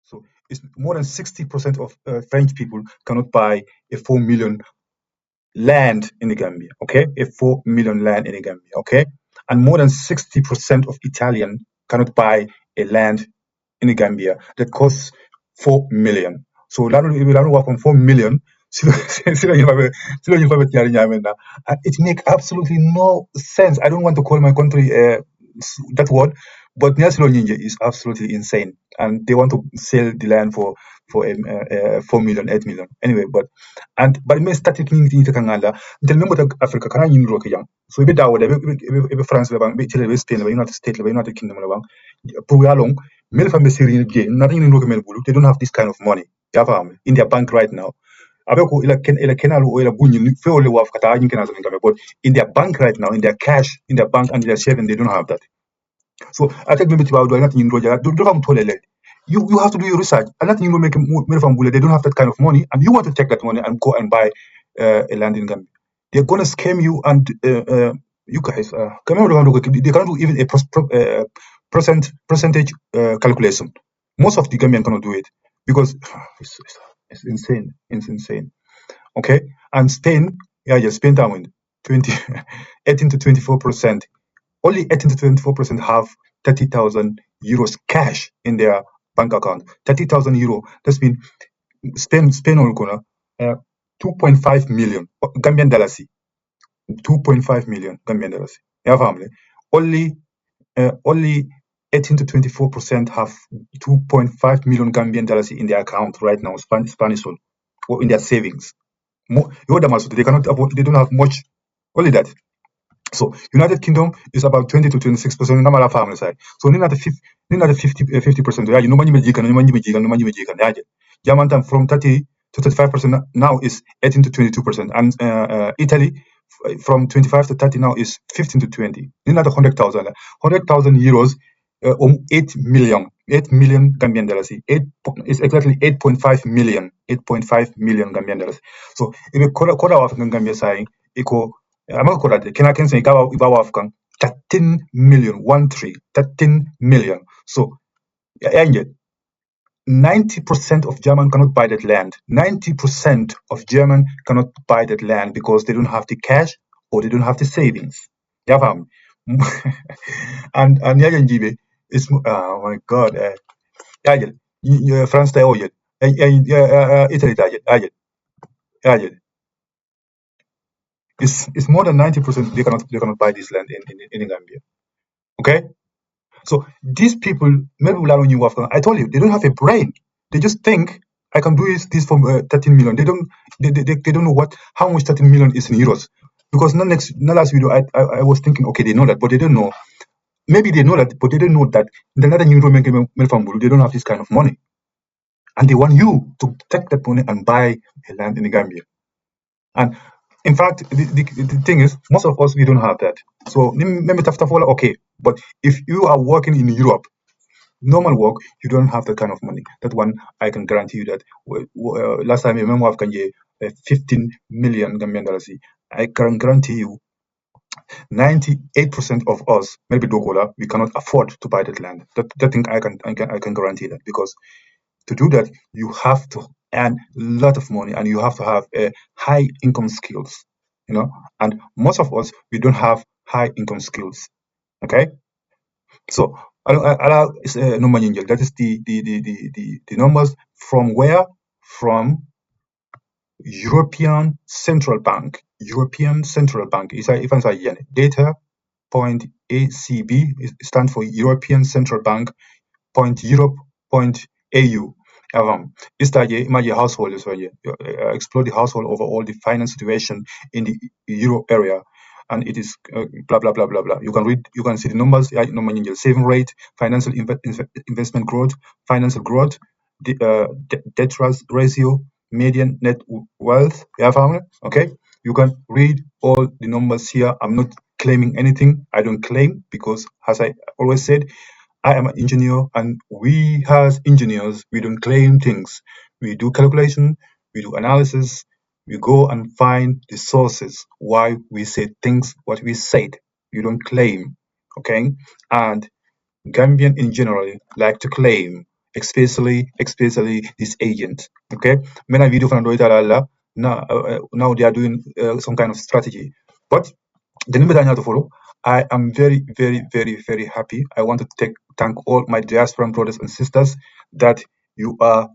So it's more than 60% of French people cannot buy a 4 million land in the Gambia. Okay, a 4 million land in the Gambia. Okay, and more than 60% of Italian cannot buy a land in the Gambia that costs 4 million. So lanu work on 4 million. It makes absolutely no sense. I don't want to call my country that word, but Nyasilo Ninja is absolutely insane, and they want to sell the land for 4 million, 8 million. Anyway, but me static ni kangala. Tell me about Africa. Can I yin rock yang? So ibe dawo de ibe France le bang, ibe Chile, ibe Spain, ibe United States, ibe United Kingdom le bang. Pour long, mel fambe seri je. Nothing in rock mel bulu. They don't have this kind of money. Ya faham? In their bank right now. Abeko ila kenalu o ila bunyi fe ole waf kata yin kenazo ngame. But in their bank right now, in their cash, in their bank and their saving, they don't have that. So I think maybe about nothing in Roger. Do have to you have to do your research. And nothing will make money from Bule. They don't have that kind of money, and you want to take that money and go and buy a land in Gambia. They're gonna scam you, and you guys, they can't do even a percentage calculation. Most of the Gambian cannot do it because it's insane. It's insane. Okay, and Spain, yeah, Spain down with 18 to 24%. Only 18 to 24% have 30,000 euros cash in their bank account. 30,000 euro. That's mean Spain or 2.5 million Gambian dollars. 2.5 million Gambian dollars. Yeah, family. Only 18 to 24% have 2.5 million Gambian dollars in their account right now. Spanish one, or in their savings. They cannot afford, they don't have much. Only that. So United Kingdom is about 20 to 26% normal family side. So nina the 50%. Yeah, you know yeah. German from 30 to 35% now is 18 to 22%, and Italy from 25 to 30 now is 15 to 20. Nina the 100,000 euros, 8 million Gambian dollars. It's exactly 8.5 million. 8.5 million Gambian dollars. So if you call African Gambia side, equal can say Ibawa African 13 million, 13 million. So, 90% of German cannot buy that land. 90% of German cannot buy that land because they don't have the cash or they don't have the savings. Yeah, fam. and Yajan Jibe is, oh my God. France, Italy, it's more than 90% they cannot buy this land in Gambia. Okay? So these people, maybe I told you, they don't have a brain. They just think I can do this for 13 million. They don't know how much 13 million is in euros. Because last video I was thinking, okay, they know that, but they don't know. Maybe they know that, but they don't know that the other euro they don't have this kind of money. And they want you to take that money and buy a land in the Gambia. And in fact, the thing is, most of us, we don't have that. So, okay. But if you are working in Europe, normal work, you don't have that kind of money. That one, I can guarantee you that. Last time, I remember I've 15 million Gambian dollars. I can guarantee you 98% of us, maybe Dogola, we cannot afford to buy that land. That thing I can guarantee that, because to do that, you have to earn a lot of money and you have to have high income skills, and most of us, we don't have high income skills. Okay, so that is the numbers from where? From European Central Bank. European Central Bank is data point ACB stands for European Central Bank point Europe point AU. Imagine household is explore the household over all the finance situation in the Euro area, and it is blah blah blah blah blah. You can see the numbers. Saving rate, financial investment growth, financial growth, debt ratio, median net wealth. Okay, you can read all the numbers here. I'm not claiming anything. I don't claim, because, as I always said, I am an engineer, and we as engineers, we don't claim things. We do calculation, we do analysis, we go and find the sources why we say things what we said. You don't claim, okay? And Gambian in general like to claim. especially this agent. Okay, many video from Doita now they are doing some kind of strategy, but the name that I have to follow. I am very, very, very, very happy. I want to thank all my diaspora brothers and sisters that you are,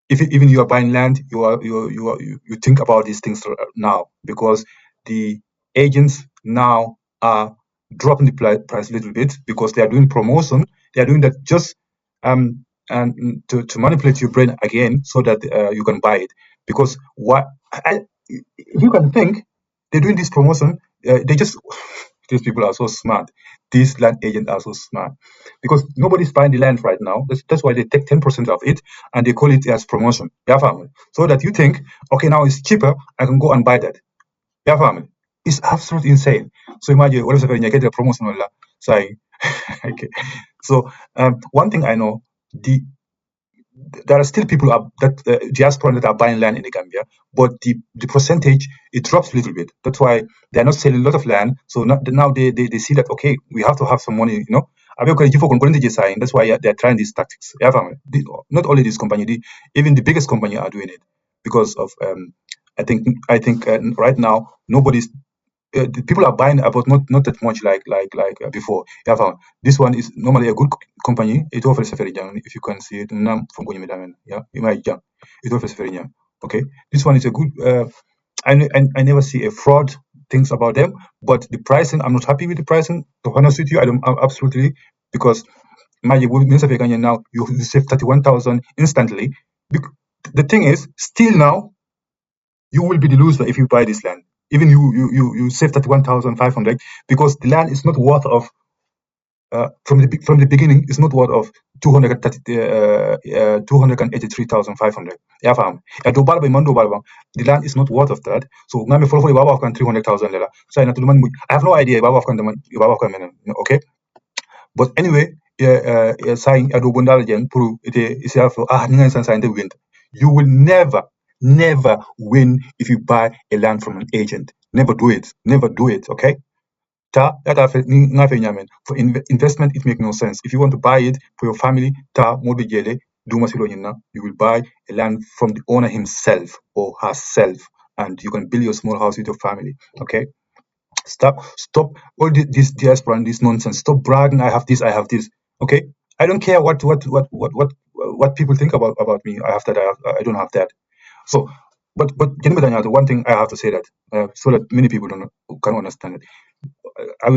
if even you are buying land, you think about these things now, because the agents now are dropping the price a little bit because they are doing promotion. They are doing that just and to manipulate your brain again so that you can buy it. Because you can think they're doing this promotion, they just these people are so smart. These land agents are so smart because nobody's buying the land right now. That's why they take 10% of it and they call it as promotion. Yeah, family. So that you think, okay, now it's cheaper, I can go and buy that. Yeah, family. It's absolutely insane. So imagine what if you get a promotion saying, okay. So one thing I know, there are still people that diaspora that are buying land in the Gambia, but the percentage it drops a little bit. That's why they are not selling a lot of land. So now they see that okay, we have to have some money, you know. That's why they're trying these tactics. Yeah, not only this company, even the biggest company are doing it because of I think right now nobody's the people are buying about not that much like before. Yeah, this one is normally a good company. It offers a very young, if you can see it. From yeah, you might young. It offers very young. Okay, this one is a good. I never see a fraud things about them, but the pricing, I'm not happy with the pricing. To be honest with you, absolutely, because my means of now you save 31,000 instantly. The thing is, still now you will be the loser if you buy this land. Even you save 31,500 because the land is not worth of from the beginning it's not worth of 283,500. Yeah, fam. Yeah, do balba man do balba. The land is not worth of that. So ngami follow for baba of 300,000 lela. So I have no idea baba of okay. But anyway, saying adu bundal jeng pour ite isa for ninga san saying the win. You will never win if you buy a land from an agent. Never do it. Never do it. Okay. For investment, it makes no sense. If you want to buy it for your family, you will buy a land from the owner himself or herself, and you can build your small house with your family. Okay, stop all this diaspora and this nonsense. Stop bragging. I have this. I have this. Okay, I don't care what people think about me. I have that. I don't have that. So, but the one thing I have to say that so that many people can understand it. I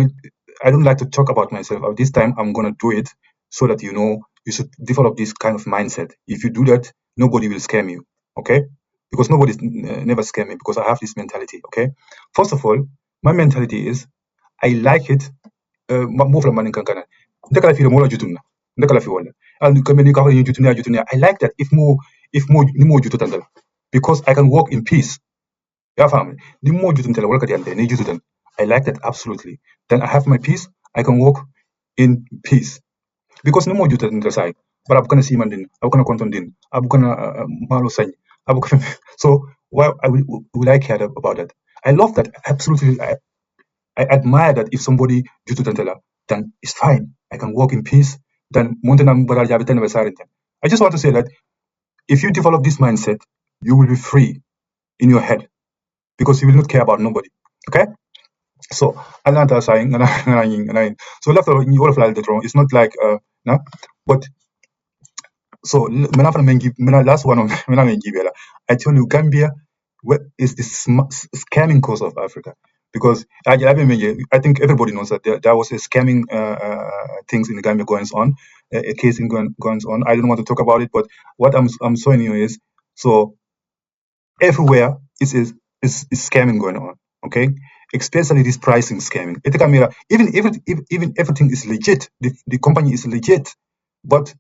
I don't like to talk about myself. This time I'm gonna do it so that you should develop this kind of mindset. If you do that, nobody will scam you. Okay? Because nobody's never scam me because I have this mentality. Okay? First of all, my mentality is I like it. Move from money kankana. Ndakala fi mo jutuna. Ndakala fi wala. And kameni ka jutunia. I like that if more ni more jututandala because I can walk in peace. Yeah, family. The more you tell work at the end, need you to them. I like that absolutely. Then I have my peace. I can walk in peace because no more you tell the side. But I'm gonna see Mandin. I'm gonna contendin. I'm gonna malo sign. So why will I care about that? I love that absolutely. I admire that if somebody do to tell then it's fine. I can walk in peace. Then I just want to say that if you develop this mindset, you will be free in your head because you will not care about nobody. Okay? So Atlanta saying so left all of the throne. It's not like no, but so last one on I tell you Gambia is the scamming coast of Africa because I think everybody knows that there was a scamming things in the Gambia going on, a case in going on. I don't want to talk about it, but what I'm showing you is so everywhere is scamming going on. Okay, especially this pricing scamming. Even everything is legit. The company is legit, but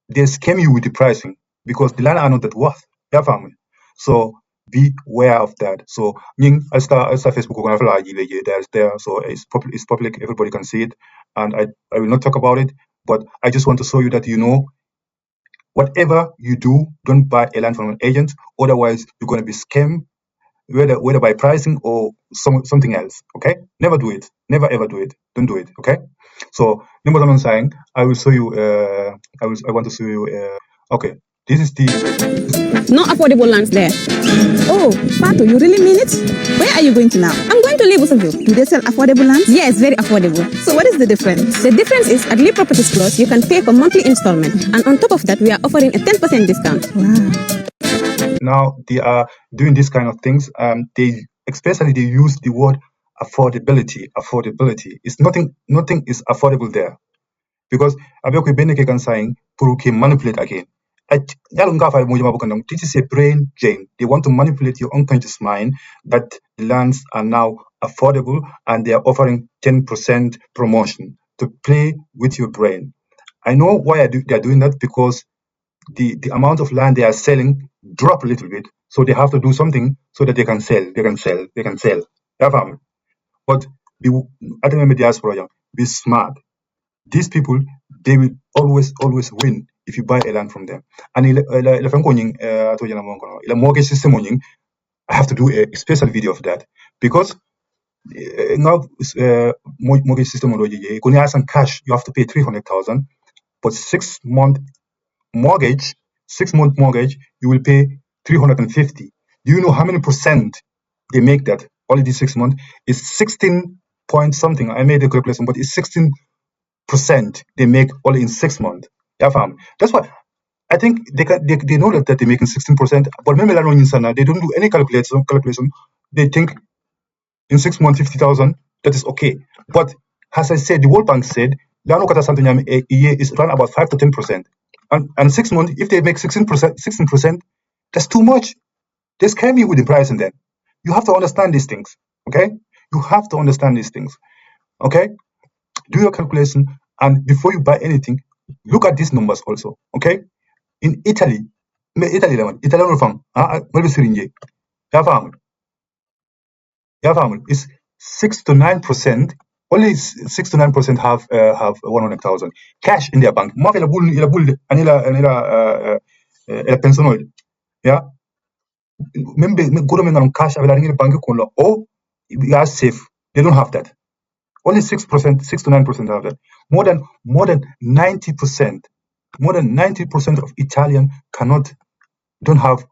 they scam you with the pricing because the land are not that worth. Yeah, family. So be aware of that. So as Facebook there. So it's public. Everybody can see it, and I will not talk about it. But I just want to show you that whatever you do, don't buy a land from an agent. Otherwise, you're going to be scammed whether by pricing or something else. Okay, never do it. Never ever do it. Don't do it. Okay. So number one saying, I will show you. I want to show you. Okay, this is the. No affordable lands there. Oh, Fatu, you really mean it? Where are you going to now? I'm going to Libreville. Do they sell affordable lands? Yes, very affordable. So what is the difference? The difference is at Lee Properties Plus, you can pay for monthly installment. And on top of that, we are offering a 10% discount. Wow. Now they are doing these kind of things. They use the word affordability. Affordability is nothing. Nothing is affordable there because Abiyoku Beneke can sign Puruki manipulate again. This is a brain game. They want to manipulate your unconscious mind that the lands are now affordable and they are offering 10% promotion to play with your brain. I know why they are doing that because the amount of land they are selling drop a little bit, so they have to do something so that they can sell. But at the diaspora, be smart. These people, they will always win if you buy a land from them. And the mortgage system, I have to do a special video of that because now mortgage system, when you have some cash, you have to pay 300,000, but 6-month mortgage, you will pay 350. Do you know how many percent they make that? Only these 6 months is 16 point something. I made the calculation, but it's 16% they make only in 6 months. Yeah, fam. That's why I think they know that they're making 16%. But maybe they don't do any calculation. They think in 6 months 50,000 that is okay. But as I said, the World Bank said a year is around about 5 to 10%. And 6 months, if they make 16%, that's too much. They scare me with the price and then. You have to understand these things. Okay? You have to understand these things. Okay? Do your calculation, and before you buy anything, look at these numbers also. Okay? In Italy, Italian farm, is 6 to 9%. Only 6 to 9% have 100,000 cash in their bank. Pensionoid. Yeah. Government cash available in bank or we are safe. They don't have that. Only 6%, 6 to 9% have that. More than 90%, of Italian don't have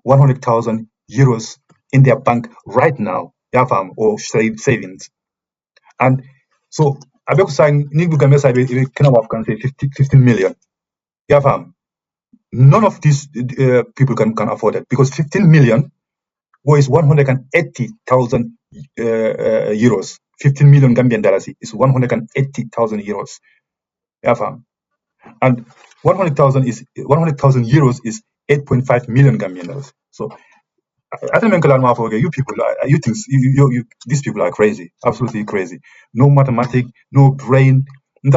100,000 euros in their bank right now, or savings. And so I beg saying Nibu Gambia can say 15 million. None of these people can afford it because 15 million was 180,000 euros. 15 million Gambian dollars is 180,000 euros. And 100,000 euros is 8.5 million Gambian dollars. So I think you people, these people are crazy, absolutely crazy. No mathematics, no brain. You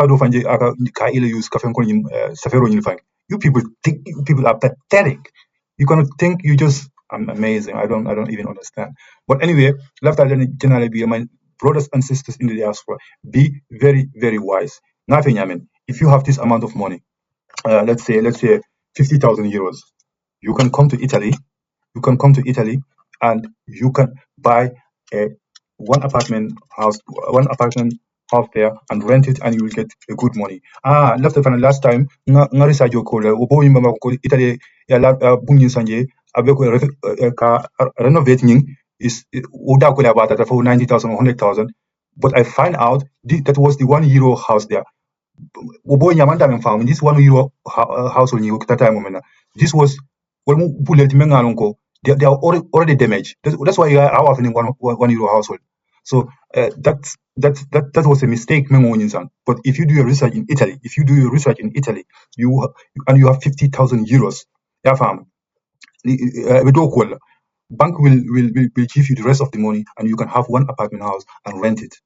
people think people are pathetic. You cannot think. You just amazing. I don't even understand. But anyway, left generally be my brothers and sisters in the diaspora. Be very very wise. Nothing. I mean, if you have this amount of money, let's say 50,000 euros, you can come to Italy. And you can buy one apartment house there and rent it, and you will get a good money. Last time nga research ko ubo yimba ko Italy ya la bunyin sanje abe ko renovating is uda ko about that for 90,000 or 100,000, but I find out that was the €1 house there. This €1 house on you time. This was bullet they are already damaged. That's why you are often in €1 household. So that was a mistake. But if you do your research in Italy, you have 50,000 euros, bank will give you the rest of the money, and you can have one apartment house and rent it.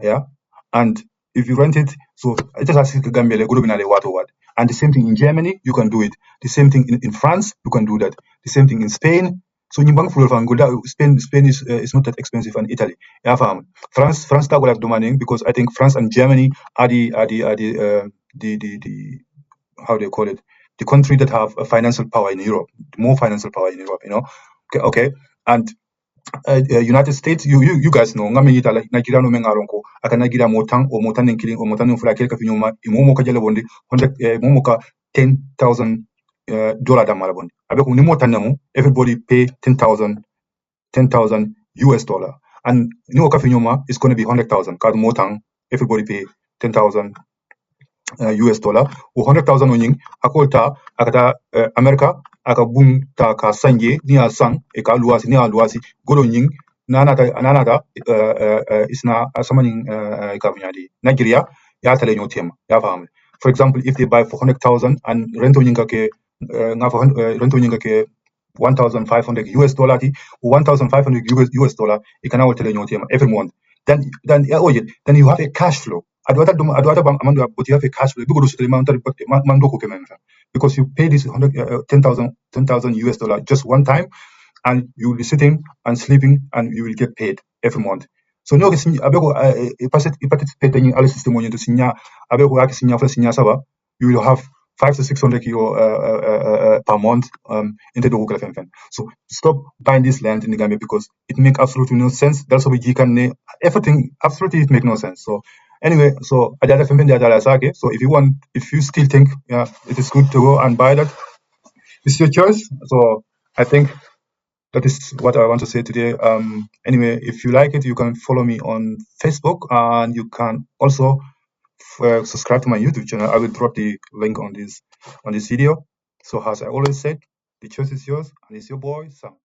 Yeah, and if you rent it, so I just ask Gambia what. And the same thing in Germany, you can do it. The same thing in France, you can do that. The same thing in Spain. So in bank Spain is not that expensive, and Italy. Yeah, France that will have demanding because I think France and Germany are the how do you call it? The country that have a financial power in Europe, more financial power in Europe. Okay, and United States, you guys know, ngame yita like Nigeria no menga ronko, aka Nigeria motang o motan killing o motan fula kelka finyoma, imomo ka jele bonde, 100 momo ka $10,000 da mala bonde. Abe ko ni motan namu, everybody pay 10,000 US dollar. And ni ka finyoma is going to be 100,000. Kad motang, everybody pay 10,000 US dollar. O 100,000 onying akolta akata America aka bung ta ka sanje ni a sang e ka luasi ni a luasi golo nying nanata isna asamaning ka bunyadi Nigeria ya tale nyotema ya fahamu. For example, if they buy for 100,000 and rento nyinga ke rento nyinga ke 1,500 US dollar ti 1,500 US dollar it can now tell you every month. Then you have a cash flow. Adwata amando but you have a cash flow because because you pay this 10,000 US dollar just one time, and you will be sitting and sleeping and you will get paid every month. So no abego participate in all system to sinya abego ak sinya for sinya saba, you will have 500 to 600 euro per month into the local FM. So stop buying this land in the Gambia because it makes absolutely no sense. That's why you can everything absolutely it makes no sense. So anyway, so so if you still think it is good to go and buy that, it's your choice. So I think that is what I want to say today. Anyway, if you like it, you can follow me on Facebook, and you can also subscribe to my YouTube channel. I will drop the link on this video. So as I always said, the choice is yours, and it's your boy Sam.